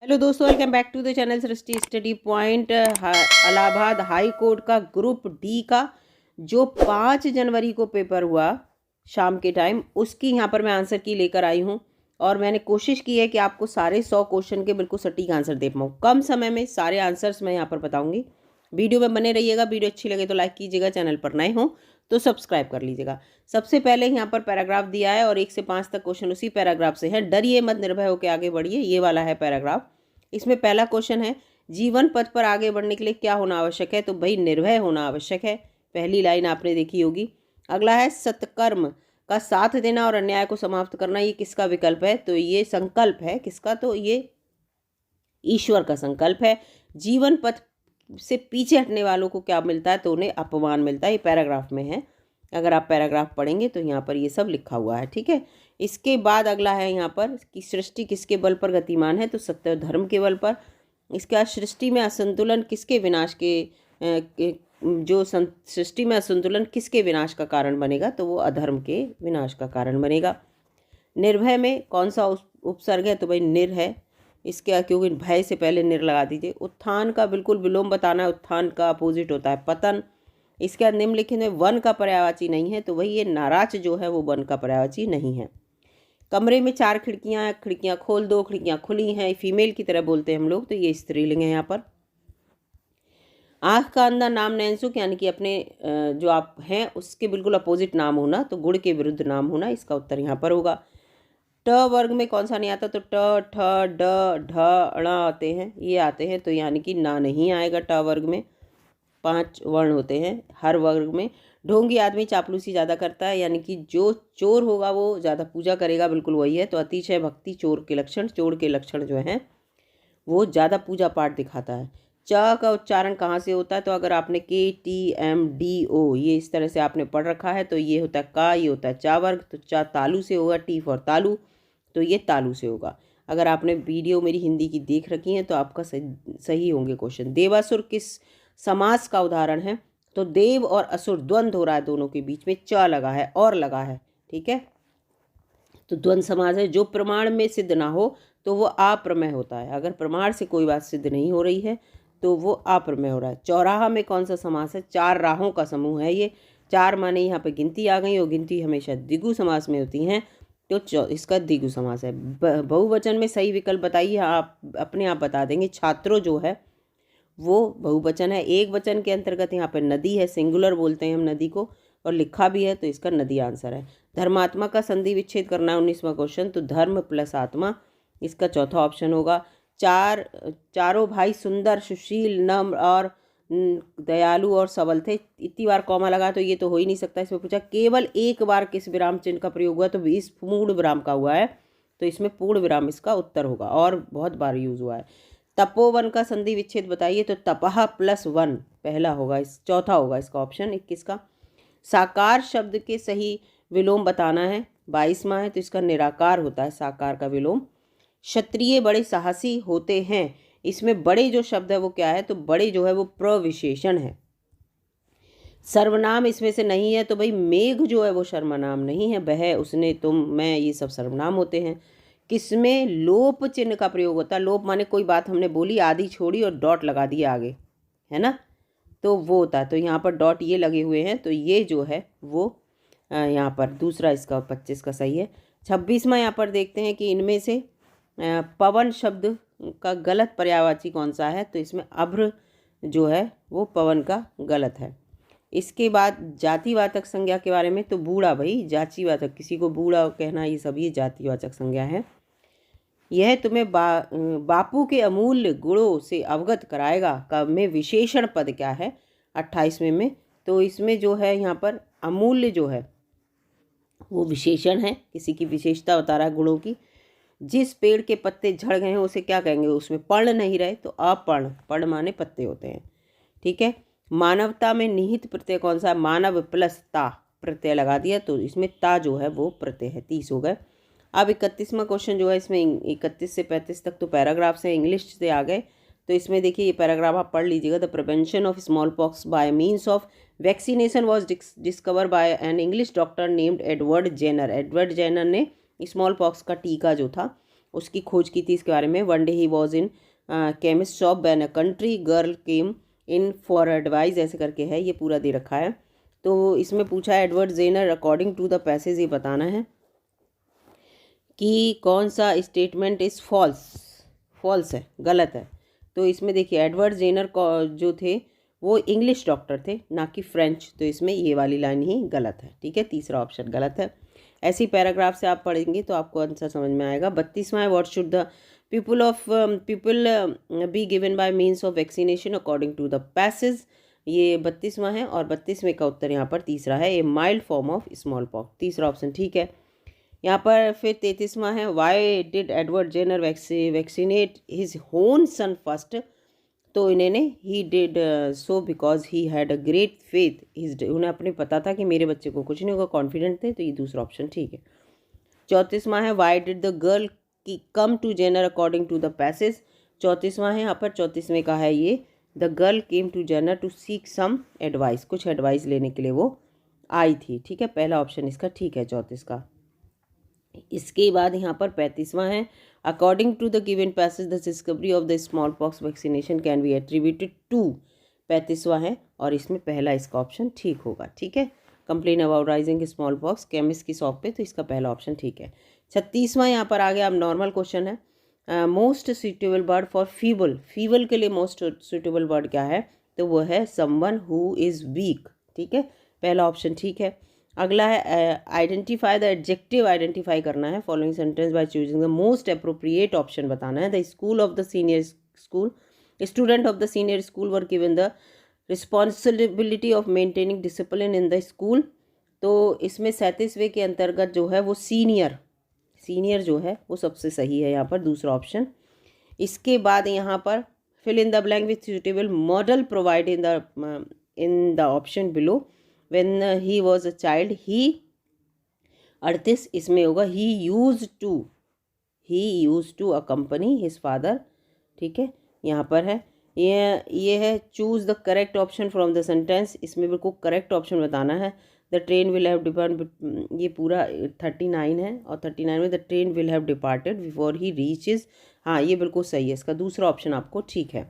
Hello दोस्तों, welcome back to the channel Srishti study point. Allahabad high court का group D का जो 5 जनवरी को पेपर हुआ शाम के टाइम, उसकी यहाँ पर मैं आंसर की लेकर आई हूँ। और मैंने कोशिश की है कि आपको सारे 100 क्वेश्चन के बिल्कुल सटीक आंसर दे पाऊँ। कम समय में सारे आंसर्स मैं यहाँ पर बताऊँगी। वीडियो में बने रहिएगा। वीडियो अच्छी लगे तो लाइक कीजिएगा, चैनल पर नए हो तो सब्सक्राइब कर लीजिएगा। सबसे पहले यहाँ पर पैराग्राफ दिया है और 1 से 5 तक क्वेश्चन उसी पैराग्राफ से है। डरिए मत, निर्भय होकर आगे बढ़िए, ये वाला है पैराग्राफ। इसमें पहला क्वेश्चन है, जीवन पथ पर आगे बढ़ने के लिए क्या होना आवश्यक है? तो भाई निर्भय होना आवश्यक है। पहली लाइन आपने देखी होगी। अगला है, सत्कर्म का साथ देना और अन्याय को समाप्त करना, ये किसका विकल्प है? तो ये संकल्प है। किसका? तो ये ईश्वर का संकल्प है। जीवन पथ से पीछे हटने वालों को क्या मिलता है? तो उन्हें अपमान मिलता है। ये पैराग्राफ में है, अगर आप पैराग्राफ पढ़ेंगे तो यहाँ पर ये सब लिखा हुआ है। ठीक है। इसके बाद अगला है यहाँ पर कि सृष्टि किसके बल पर गतिमान है? तो सत्य और धर्म के बल पर। इसके बाद सृष्टि में असंतुलन किसके विनाश सृष्टि में असंतुलन किसके विनाश का कारण बनेगा? तो वो अधर्म के विनाश का कारण बनेगा। निर्भय में कौन सा उपसर्ग है? तो भाई निर है। इसके क्योंकि भय से पहले निर लगा दीजिए। उत्थान का बिल्कुल विलोम बताना है। उत्थान का अपोजिट होता है पतन। इसके बाद निम्नलिखित में वन का पर्यायवाची नहीं है, तो वही ये नाराज जो है वो वन का पर्यायवाची नहीं है। कमरे में 4 खिड़कियां, खिड़कियां खोल दो, खिड़कियां खुली हैं, फीमेल की तरह बोलते हैं हम लोग, तो ये स्त्रीलिंग है यहाँ पर। आँख का अंधा नाम नैनसुख, यानी कि अपने जो आप हैं उसके बिल्कुल अपोजिट नाम होना, तो गुड़ के विरुद्ध नाम होना, इसका उत्तर यहाँ पर होगा। ट वर्ग में कौन सा नहीं आता? तो ट, ठ, ड, ढ, ण आते हैं, ये आते हैं, तो यानी कि ना नहीं आएगा ट वर्ग में। 5 वर्ण होते हैं हर वर्ग में। ढोंगी आदमी चापलूसी ज़्यादा करता है, यानी कि जो चोर होगा वो ज़्यादा पूजा करेगा, बिल्कुल वही है। तो अतिशय भक्ति चोर के लक्षण, चोर के लक्षण जो हैं वो ज़्यादा पूजा पाठ दिखाता है। च का उच्चारण कहाँ से होता है? तो अगर आपने KTMDO ये इस तरह से आपने पढ़ रखा है तो ये होता है का, ये होता है चा वर्ग, तो चा तालू से होगा, टी फॉर तालू, तो ये तालू से होगा। अगर आपने वीडियो मेरी हिंदी की देख रखी है तो आपका सही होंगे क्वेश्चन। देवासुर किस समास का उदाहरण है? तो देव और असुर द्वंद्व हो रहा है, दोनों के बीच में च लगा है और लगा है। ठीक है, तो द्वंद्व समास है। जो प्रमाण में सिद्ध ना हो तो वो अप्रमेय होता है। अगर प्रमाण से कोई बात सिद्ध नहीं हो रही है तो वो अप्रमेय हो रहा है। चौराहा में कौन सा समास है? 4 राहों का समूह है ये। 4 माने यहाँ पे गिनती आ गई, और गिनती हमेशा द्विगु समास में होती हैं, तो इसका द्विगु समास है। बहुवचन में सही विकल्प बताइए, आप अपने आप बता देंगे। छात्रों जो है वो बहुवचन है। एक वचन के अंतर्गत यहाँ पे नदी है, सिंगुलर बोलते हैं हम नदी को, और लिखा भी है, तो इसका नदी आंसर है। धर्मात्मा का संधि विच्छेद करना है 19वां क्वेश्चन, तो धर्म प्लस आत्मा, इसका चौथा ऑप्शन होगा। चारों भाई सुंदर, सुशील, नम्र और दयालु और सबल थे। इतनी बार कॉमा लगा तो ये तो हो ही नहीं सकता। इसमें पूछा केवल एक बार किस विराम चिन्ह का प्रयोग हुआ? तो इस पूर्ण विराम का हुआ है, तो इसमें पूर्ण विराम इसका उत्तर होगा, और बहुत बार यूज हुआ है। तपोवन का संधि विच्छेद बताइए, तो तपह प्लस वन पहला होगा, इस चौथा होगा इसका ऑप्शन 21 का। साकार शब्द के सही विलोम बताना है, 22वां है, तो इसका निराकार होता है साकार का विलोम। क्षत्रिय बड़े साहसी होते हैं, इसमें बड़े जो शब्द है वो क्या है? तो बड़े जो है वो प्रविशेषण है। सर्वनाम इसमें से नहीं है, तो भाई मेघ जो है वो सर्वनाम नहीं है। वह, उसने, तुम, मैं, ये सब सर्वनाम होते हैं। किसमें लोप चिन्ह का प्रयोग होता है? लोप माने कोई बात हमने बोली, आदि छोड़ी और डॉट लगा दिया आगे, है ना, तो वो होता है। तो यहाँ पर डॉट ये लगे हुए हैं, तो ये जो है वो यहाँ पर दूसरा इसका 25 का सही है। 26वां यहाँ पर देखते हैं कि इनमें से पवन शब्द का गलत पर्यायवाची कौन सा है? तो इसमें अभ्र जो है वो पवन का गलत है। इसके बाद जातिवाचक संज्ञा के बारे में, तो बूढ़ा, भाई जातिवाचक, किसी को बूढ़ा कहना, ये सब ये जातिवाचक संज्ञा है। यह तुम्हें बापू के अमूल्य गुणों से अवगत कराएगा का में विशेषण पद क्या है? 28वें में, तो इसमें जो है यहाँ पर अमूल्य जो है वो विशेषण है, किसी की विशेषता बता रहा है गुणों की। जिस पेड़ के पत्ते झड़ गए हैं उसे क्या कहेंगे? उसमें पर्ण नहीं रहे, तो अपर्ण, पर्ण माने पत्ते होते हैं। ठीक है। मानवता में निहित प्रत्यय कौन सा है? मानव प्लस ता प्रत्यय लगा दिया, तो इसमें ता जो है वो प्रत्यय है। 30 हो गए। अब 31वां क्वेश्चन जो है, इसमें 31 से 35 तक तो पैराग्राफ से इंग्लिश से आ गए, तो इसमें देखिए ये पैराग्राफ आप पढ़ लीजिएगा। The prevention of small pox by means of vaccination was discover by an English doctor named Edward Jenner. Edward Jenner ने स्मॉल पॉक्स का टीका जो था उसकी खोज की थी इसके बारे में। One day he was in chemist shop when a country girl came in for advice, ऐसे करके है, ये पूरा दे रखा है। तो इसमें पूछा है Edward Jenner according to the passage, ये बताना है कि कौन सा स्टेटमेंट इज़ फॉल्स है, गलत है। तो इसमें देखिए एडवर्ड जेनर जो थे वो इंग्लिश डॉक्टर थे, ना कि फ्रेंच, तो इसमें ये वाली लाइन ही गलत है। ठीक है, तीसरा ऑप्शन गलत है। ऐसी पैराग्राफ से आप पढ़ेंगे तो आपको आंसर समझ में आएगा। 32वां है what should the people be given by means of vaccination according to the passage, ये 32वां है। और 32वें का उत्तर यहाँ पर तीसरा है, a mild form of small pox, तीसरा ऑप्शन ठीक है। यहाँ पर फिर 33वां है why did Edward Jenner vaccinate his own son first, तो इन्होंने he did so because he had a great faith his, उन्हें अपने पता था कि मेरे बच्चे को कुछ नहीं होगा, कॉन्फिडेंट थे, तो ये दूसरा ऑप्शन ठीक है। 34वां है वाई डिड द गर्ल की come to Jenner according to the passage, 34वां है यहाँ पर, 34वें का है ये, the girl came to Jenner to seek some advice, कुछ एडवाइस लेने के लिए वो आई थी। ठीक है, पहला ऑप्शन इसका ठीक है 34 का। इसके बाद यहाँ पर 35वां है according to the given passage the discovery of the smallpox vaccination can be attributed to, 35वां है और इसमें पहला इसका ऑप्शन ठीक होगा। ठीक है, complain about rising small pox chemist की शॉप पे, तो इसका पहला ऑप्शन ठीक है। 36वां यहाँ पर आ गया, अब नॉर्मल क्वेश्चन है। Most suitable word for feeble, feeble के लिए मोस्ट सुटेबल वर्ड क्या है, तो वो है समवन हु इज़ वीक। ठीक है, पहला ऑप्शन ठीक है। अगला है आइडेंटिफाई द एडजेक्टिव, आइडेंटिफाई करना है following sentence by choosing the most appropriate option बताना है। The school of the senior school, student of the senior school were given the responsibility of maintaining discipline in the school, तो इसमें 37वें के अंतर्गत जो है वो सीनियर जो है वो सबसे सही है यहाँ पर, दूसरा ऑप्शन। इसके बाद यहाँ पर fill in the blank with suitable modal provide in the option below. When he was a child he, 38 इसमें होगा he used to accompany his father. ठीक है, यहाँ पर है ये है choose the correct option from the sentence, इसमें बिल्कुल करेक्ट ऑप्शन बताना है। The train will have depart, ये पूरा 39 है और 39 में the train will have departed before he reaches, हाँ ये बिल्कुल सही है, इसका दूसरा ऑप्शन आपको ठीक है।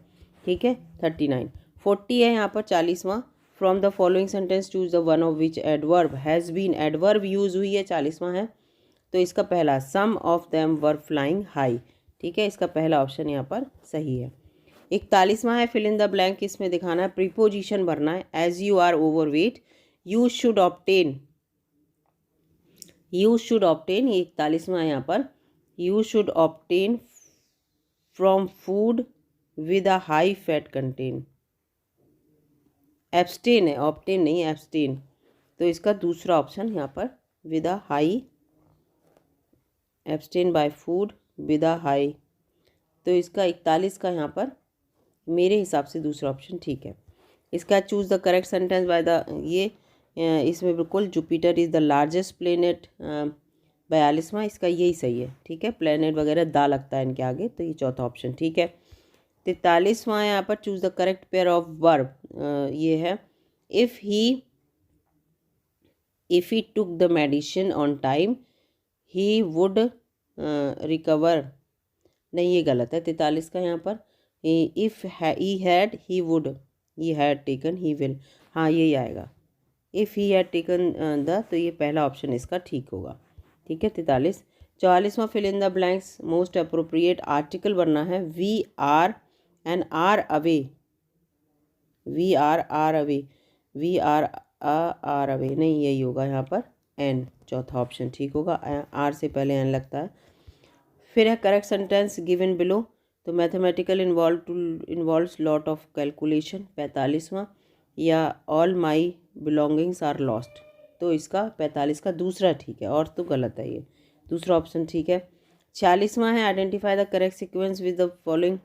ठीक है, 39। 40 है यहाँ पर 40वां, from the following sentence choose the one of which adverb has been, adverb use हुई है 40वां है, तो इसका पहला some of them were flying high. ठीक है, इसका पहला ऑप्शन यहाँ पर सही है। 41वां है फिल इन द ब्लैंक, इसमें दिखाना है प्रीपोजिशन भरना है। As you are overweight you should obtain, ये 41वां है यहाँ पर, you should obtain from food with a high fat content, abstain है, ऑब्टेन नहीं एब्सटेन, तो इसका दूसरा ऑप्शन यहाँ पर with a high, abstain by food with a high, तो इसका 41 का यहाँ पर मेरे हिसाब से दूसरा ऑप्शन ठीक है। इसका choose the correct sentence by the, ये इसमें बिल्कुल Jupiter is the largest planet, 42वां, इसका यही सही है। ठीक है, प्लेनेट वगैरह दा लगता है इनके आगे, तो ये चौथा ऑप्शन ठीक है। 43वां यहाँ पर choose the correct pair of verb, ये है if he took the medicine on time he would recover, नहीं ये गलत है 43 का यहाँ पर, if he had he would, he had taken he will, हाँ यही आएगा, if he had taken the, तो ये पहला ऑप्शन इसका ठीक होगा। ठीक है, 43। 44वां fill in the blanks, most appropriate article बनना है we are and are away, we are away, we are away, नहीं यही होगा यहाँ पर एन, चौथा ऑप्शन ठीक होगा, आर से पहले एन लगता है। फिर है करेक्ट सेंटेंस गिवन बिलो, तो mathematical involves lot of calculation, 45वां, या all my belongings are lost, तो इसका 45 का दूसरा ठीक है, और तो गलत है ये, दूसरा ऑप्शन ठीक है। 46वां है identify the correct sequence with the following,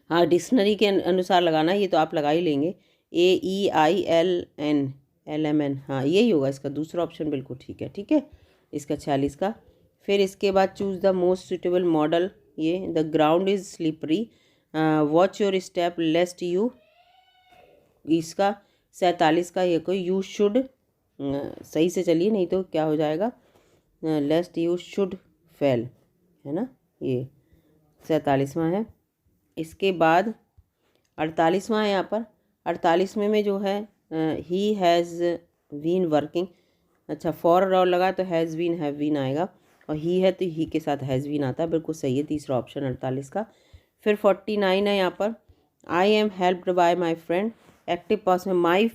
हाँ डिक्शनरी के अनुसार लगाना, ये तो आप लगा ही लेंगे, AEILN, हाँ यही होगा, इसका दूसरा ऑप्शन बिल्कुल ठीक है। ठीक है, इसका 46 का। फिर इसके बाद choose the most suitable modal, ये the ground is slippery watch your step lest you, इसका 47 का ये कोई यू शुड, सही से चलिए नहीं तो क्या हो जाएगा, लेस्ट यू शुड फेल, है ना, ये 47वां है। इसके बाद 48वां है यहाँ पर। 48वें में जो है ही हैज़ बीन वर्किंग, अच्छा फॉर और लगा तो हैज़ बीन हैव बीन आएगा, और ही है तो ही के साथ हैज़ बीन आता है, बिल्कुल सही है तीसरा ऑप्शन 48 का। फिर 49 है यहाँ पर, I am helped bye my friend, active past में माई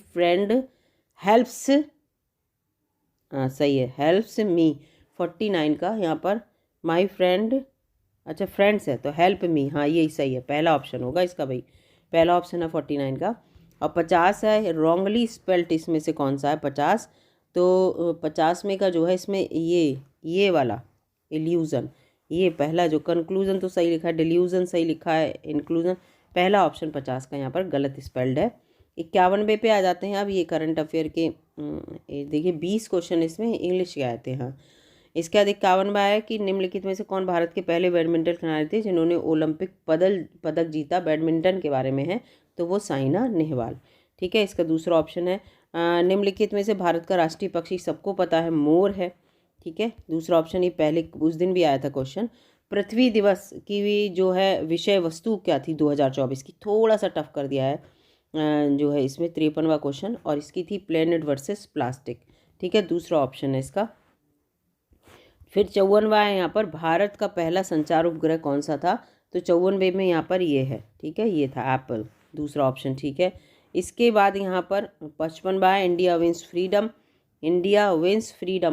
फ्रेंड हेल्प्स, हाँ सही है, हेल्प्स मी। 49 का यहाँ पर माई फ्रेंड, अच्छा फ्रेंड्स है तो हेल्प मी, हाँ यही सही है, पहला ऑप्शन होगा इसका भाई, पहला ऑप्शन है 49 का। और 50 है रॉन्गली स्पेल्ट, इसमें से कौन सा है 50, तो 50 में का जो है इसमें ये वाला इल्यूज़न, ये पहला जो कंक्लूजन तो सही लिखा है, डिल्यूजन सही लिखा है, इंक्लूजन, पहला ऑप्शन 50 का यहाँ पर गलत स्पेल्ड है। 51वें पे आ जाते हैं अब, ये करंट अफेयर के देखिए 20 क्वेश्चन इसमें इंग्लिश के आए थे। हाँ, इसके बाद 51वां है कि निम्नलिखित में से कौन भारत के पहले बैडमिंटन खिलाड़ी थे जिन्होंने ओलंपिक पदक जीता, बैडमिंटन के बारे में है, तो वो साइना नेहवाल। ठीक है, इसका दूसरा ऑप्शन है निम्नलिखित में से भारत का राष्ट्रीय पक्षी सबको पता है मोर है। ठीक है, दूसरा ऑप्शन, ये पहले उस दिन भी आया था क्वेश्चन। पृथ्वी दिवस की जो है विषय वस्तु क्या थी 2024 की, थोड़ा सा टफ कर दिया है जो है इसमें 53वां क्वेश्चन, और इसकी थी प्लेनेट वर्सेस प्लास्टिक। ठीक है, दूसरा ऑप्शन है इसका। फिर 54वां है यहाँ पर, भारत का पहला संचार उपग्रह कौन सा था, तो 54वें में यहाँ पर ये है। ठीक है, ये था एप्पल, दूसरा ऑप्शन। ठीक है, इसके बाद यहाँ पर 55वां है, इंडिया विंस फ्रीडम,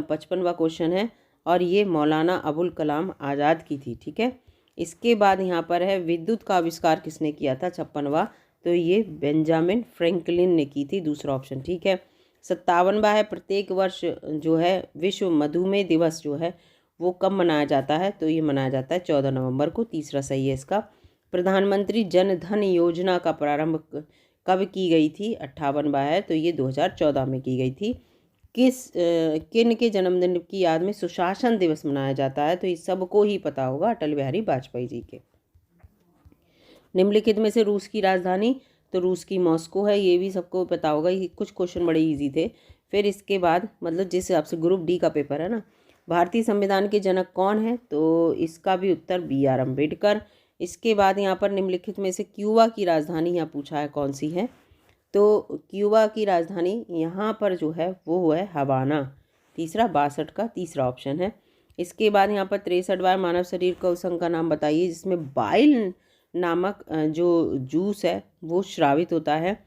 55वां क्वेश्चन है, और ये मौलाना अबुल कलाम आज़ाद की थी। ठीक है, इसके बाद यहाँ पर है विद्युत का आविष्कार किसने किया था, 56वां, तो ये बेंजामिन फ्रैंकलिन ने की थी, दूसरा ऑप्शन। ठीक है, 57वां है, प्रत्येक वर्ष जो है विश्व मधुमेह दिवस जो है वो कब मनाया जाता है, तो ये मनाया जाता है 14 नवंबर को, तीसरा सही है इसका। प्रधानमंत्री जन धन योजना का प्रारंभ कब की गई थी, 58वां है, तो ये 2014 में की गई थी। किन के जन्मदिन की याद में सुशासन दिवस मनाया जाता है, तो ये सबको ही पता होगा, अटल बिहारी वाजपेयी जी के। निम्नलिखित में से रूस की राजधानी, तो रूस की मॉस्को है, ये भी सबको पता होगा, ये कुछ क्वेश्चन बड़े इजी थे। फिर इसके बाद मतलब जिस हिसाब से ग्रुप डी का पेपर है ना, भारतीय संविधान के जनक कौन है, तो इसका भी उत्तर BR अम्बेडकर। इसके बाद यहाँ पर निम्नलिखित में से क्यूबा की राजधानी यहाँ पूछा है कौन सी है, तो क्यूबा की राजधानी यहाँ पर जो है वो है हवाना, तीसरा 62 का तीसरा ऑप्शन है। इसके बाद यहाँ पर 63वां, मानव शरीर का उस अंग का नाम बताइए जिसमें बाइल नामक जो जूस है वो श्रावित होता है,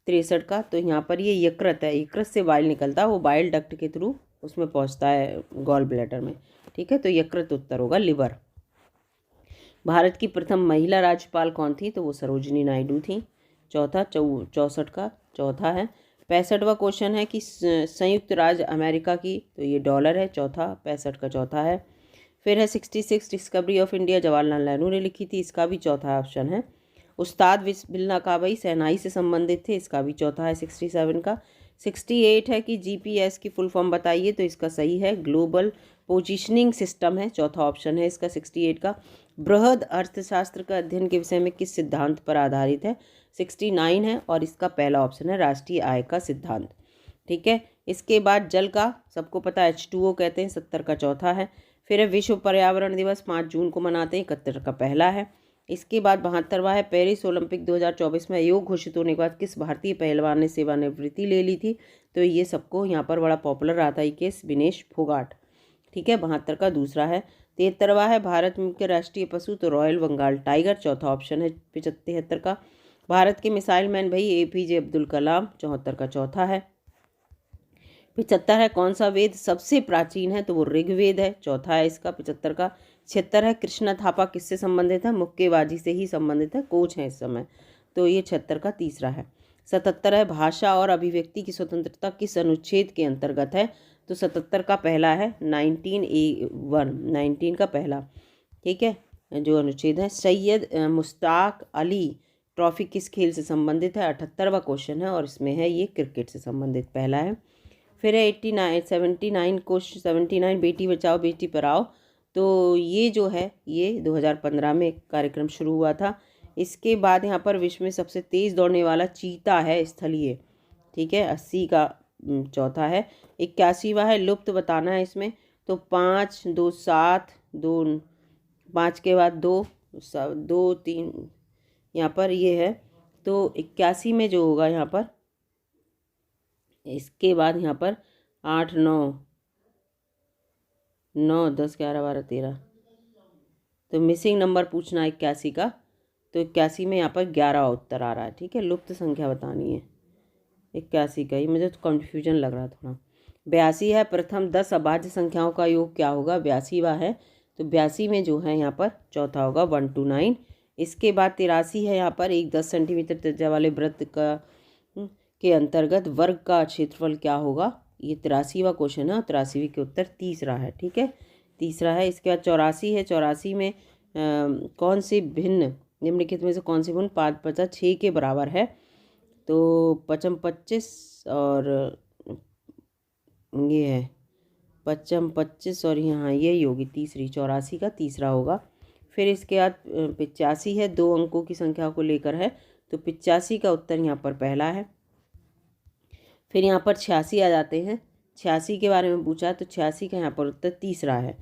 63 का, तो यहाँ पर ये यकृत है, यकृत से बाइल निकलता है, वो बाइल डक्ट के थ्रू उसमें पहुँचता है गॉल ब्लैडर में। ठीक है, तो यकृत उत्तर होगा, लिवर। भारत की प्रथम महिला राज्यपाल कौन थी, तो वो सरोजिनी नायडू थी, चौथा 64 का चौथा है। 65वां क्वेश्चन है कि संयुक्त राज्य अमेरिका की, तो ये डॉलर है, चौथा 65 का चौथा है। फिर है 66 discovery of India Jawaharlal Nehru ने लिखी थी, इसका भी चौथा ऑप्शन है। उस्ताद बिस्मिल्लाह काबई शहनाई से संबंधित थे, इसका भी चौथा है 67 का। 68 है कि GPS की फुल फॉर्म बताइए, तो इसका सही है ग्लोबल पोजिशनिंग सिस्टम है, चौथा ऑप्शन है इसका 68 का। बृहद अर्थशास्त्र का अध्ययन के विषय में किस सिद्धांत पर आधारित है, 69 है, और इसका पहला ऑप्शन है राष्ट्रीय आय का सिद्धांत। ठीक है, इसके बाद जल का सबको पता है H2O कहते हैं, 70 का चौथा है। फिर है विश्व पर्यावरण दिवस 5 जून को मनाते हैं, 71 का पहला है। इसके बाद 72वां है, पेरिस ओलंपिक 2024 में अयोग्य घोषित होने के बाद किस भारतीय पहलवान ने सेवानिवृत्ति ले ली थी, तो ये सबको यहाँ पर बड़ा पॉपुलर रहा था ये केस, विनेश फोगाट। ठीक है, 72 का दूसरा है। 73वां है, भारत के राष्ट्रीय पशु, तो रॉयल बंगाल टाइगर, चौथा ऑप्शन है 73 का। भारत के मिसाइल मैन भाई APJ अब्दुल कलाम, 74 का चौथा है। 75 है, कौन सा वेद सबसे प्राचीन है, तो वो ऋग्वेद है, चौथा है इसका 75 का। 76 है, कृष्णा थापा किससे संबंधित है, मुक्केबाजी से ही संबंधित है, कोच हैं इस समय, तो ये 76 का तीसरा है। 77 है, भाषा और अभिव्यक्ति की स्वतंत्रता किस अनुच्छेद के अंतर्गत है, तो 77 का पहला है 19A1, 19 का पहला। ठीक है, जो अनुच्छेद है। सैयद मुश्ताक अली ट्रॉफी किस खेल से संबंधित है, 78वां क्वेश्चन है, और इसमें है ये क्रिकेट से संबंधित पहला है। फिर है 79 क्वेश्चन 79 बेटी बचाओ बेटी पढ़ाओ, तो ये जो है ये 2015 में कार्यक्रम शुरू हुआ था। इसके बाद यहाँ पर विश्व में सबसे तेज़ दौड़ने वाला चीता है स्थलीय, ठीक है, 80 का चौथा है। 81वां है, लुप्त बताना है इसमें, तो 5 2 7 2 5 के बाद 2 2 3 यहाँ पर ये है, तो 81 में जो होगा यहाँ पर, इसके बाद यहाँ पर 8 9 9 10 11 12 13, तो मिसिंग नंबर पूछना है 81 का, तो 81 में यहाँ पर 11 उत्तर आ रहा है। ठीक है, लुप्त संख्या बतानी है 81 का, ये मुझे तो कन्फ्यूजन लग रहा थोड़ा। 82 है, प्रथम 10 अभाज्य संख्याओं का योग क्या होगा, 82वां है, तो 82 में जो है यहाँ पर चौथा होगा 1 2 9। इसके बाद 83 है, यहाँ पर एक 10 सेंटीमीटर त्रिज्या वाले वृत्त का के अंतर्गत वर्ग का क्षेत्रफल क्या होगा, ये 83वां क्वेश्चन है, 83वीं के उत्तर तीसरा है। ठीक है, तीसरा है। इसके बाद 84 है, 84 में कौन सी भिन्न निम्नलिखित में से कौन सी भिन्न 5 5 6 के बराबर है, तो 55 25 और ये है 55 25 और यहाँ यही होगी तीसरी, 84 का तीसरा होगा। फिर इसके बाद 85 है, 2 अंकों की संख्या को लेकर है, तो 85 का उत्तर यहाँ पर पहला है। फिर यहाँ पर 86 आ जाते हैं, 86 के बारे में पूछा है, तो 86 का यहाँ पर उत्तर तीसरा है।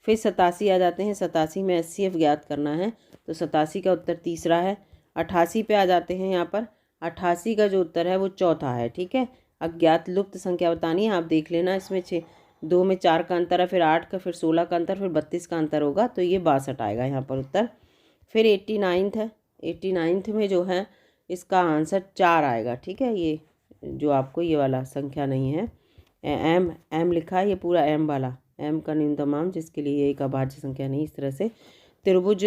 फिर 87 आ जाते हैं, 87 में HCF ज्ञात करना है, तो 87 का उत्तर तीसरा है। 88 पे आ जाते हैं, यहाँ पर 88 का जो उत्तर है वो चौथा है। ठीक है, अज्ञात लुप्त संख्या बतानी है, आप देख लेना, इसमें 2 में 4 का अंतर है, फिर 8 का, फिर 16 का अंतर, फिर 32 का अंतर होगा, तो ये 62 आएगा यहाँ पर उत्तर। फिर 89 है, 89 में जो है इसका आंसर 4 आएगा। ठीक है, ये जो आपको ये वाला संख्या नहीं है, एम लिखा है, ये पूरा एम वाला, एम का न्यूनतम मान, जिसके लिए एक अभाज्य संख्या नहीं। इस तरह से त्रिभुज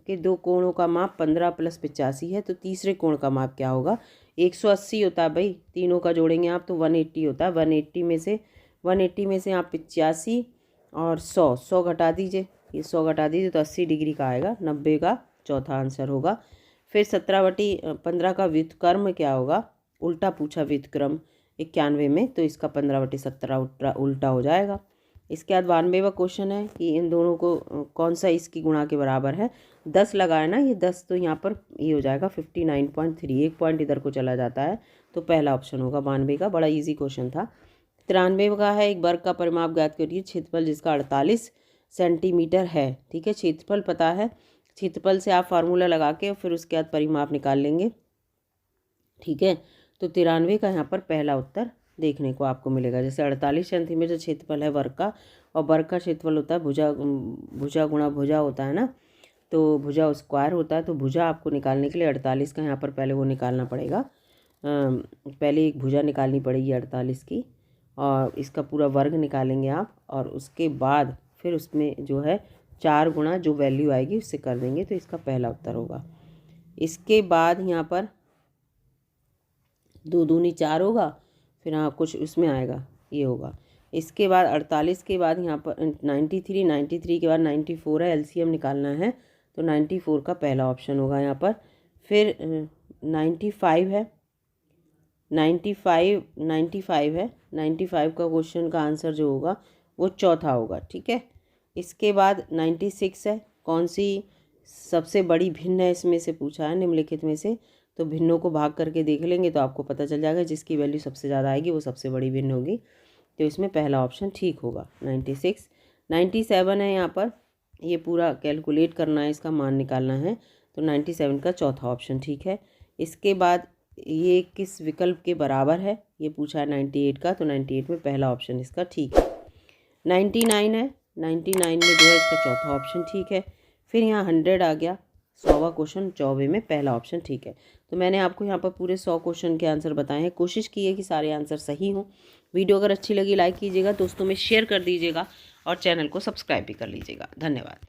के 2 कोणों का माप 15 + 85 है, तो तीसरे कोण का माप क्या होगा, 180 होता है भाई, तीनों का जोड़ेंगे आप तो 180 होता है। 180 में से आप 85 और 100 घटा दीजिए, ये 100 घटा दीजिए तो 80 डिग्री का आएगा, 90 का चौथा आंसर होगा। फिर 17/15 का व्युत्क्रम क्या होगा, उल्टा पूछा व्युत्क्रम 91 में, तो इसका 15/17 उल्टा हो जाएगा। इसके बाद 92वां क्वेश्चन है कि इन दोनों को कौन सा इसकी गुणा के बराबर है, 10 लगाए ना, ये 10 तो यहाँ पर ये हो जाएगा 59.3, 1 पॉइंट इधर को चला जाता है, तो पहला ऑप्शन होगा 92 का। बड़ा इजी क्वेश्चन था। 93 का है, एक वर्ग का परिमाप ज्ञात करिए, क्षेत्रफल जिसका 48 सेंटीमीटर है। ठीक है, क्षेत्रफल पता है, क्षेत्रफल से आप फार्मूला लगा के फिर उसके बाद परिमाप निकाल लेंगे। ठीक है, तो 93 का यहाँ पर पहला उत्तर देखने को आपको मिलेगा। जैसे 48 सेंटीमीटर क्षेत्रफल है वर्ग का, और वर्ग का क्षेत्रफल होता है भुजा गुणा भुजा होता है ना, तो भुजा स्क्वायर होता है, तो भुजा आपको निकालने के लिए 48 का यहाँ पर पहले वो निकालना पड़ेगा, पहले एक भुजा निकालनी पड़ेगी 48 की, और इसका पूरा वर्ग निकालेंगे आप, और उसके बाद फिर उसमें जो है 4 गुणा जो वैल्यू आएगी उससे कर देंगे, तो इसका पहला उत्तर होगा। इसके बाद यहाँ पर 2 दूनी 4 होगा, फिर हाँ कुछ उसमें आएगा, ये होगा। इसके बाद 48 के बाद यहाँ पर 93 के बाद 94 है, LCM निकालना है, तो 94 का पहला ऑप्शन होगा यहाँ पर। फिर 95 है, 95 है, 95 का क्वेश्चन का आंसर जो होगा वो चौथा होगा। ठीक है, इसके बाद 96 है, कौन सी सबसे बड़ी भिन्न है इसमें से पूछा है निम्नलिखित में से, तो भिन्नों को भाग करके देख लेंगे तो आपको पता चल जाएगा, जिसकी वैल्यू सबसे ज़्यादा आएगी वो सबसे बड़ी भिन्न होगी, तो इसमें पहला ऑप्शन ठीक होगा 96। 97 है, यहाँ पर ये पूरा कैलकुलेट करना है, इसका मान निकालना है, तो 97 का चौथा ऑप्शन ठीक है। इसके बाद ये किस विकल्प के बराबर है, ये पूछा है 98 का, तो 98 में पहला ऑप्शन इसका ठीक है। 99 है, 99 में जो है इसका चौथा ऑप्शन ठीक है। फिर यहाँ 100 आ गया, 100वां क्वेश्चन, 94 में पहला ऑप्शन ठीक है। तो मैंने आपको यहाँ पर पूरे 100 क्वेश्चन के आंसर बताए हैं, कोशिश की है कि सारे आंसर सही हों। वीडियो अगर अच्छी लगी लाइक कीजिएगा, दोस्तों में शेयर कर दीजिएगा, और चैनल को सब्सक्राइब भी कर लीजिएगा। धन्यवाद।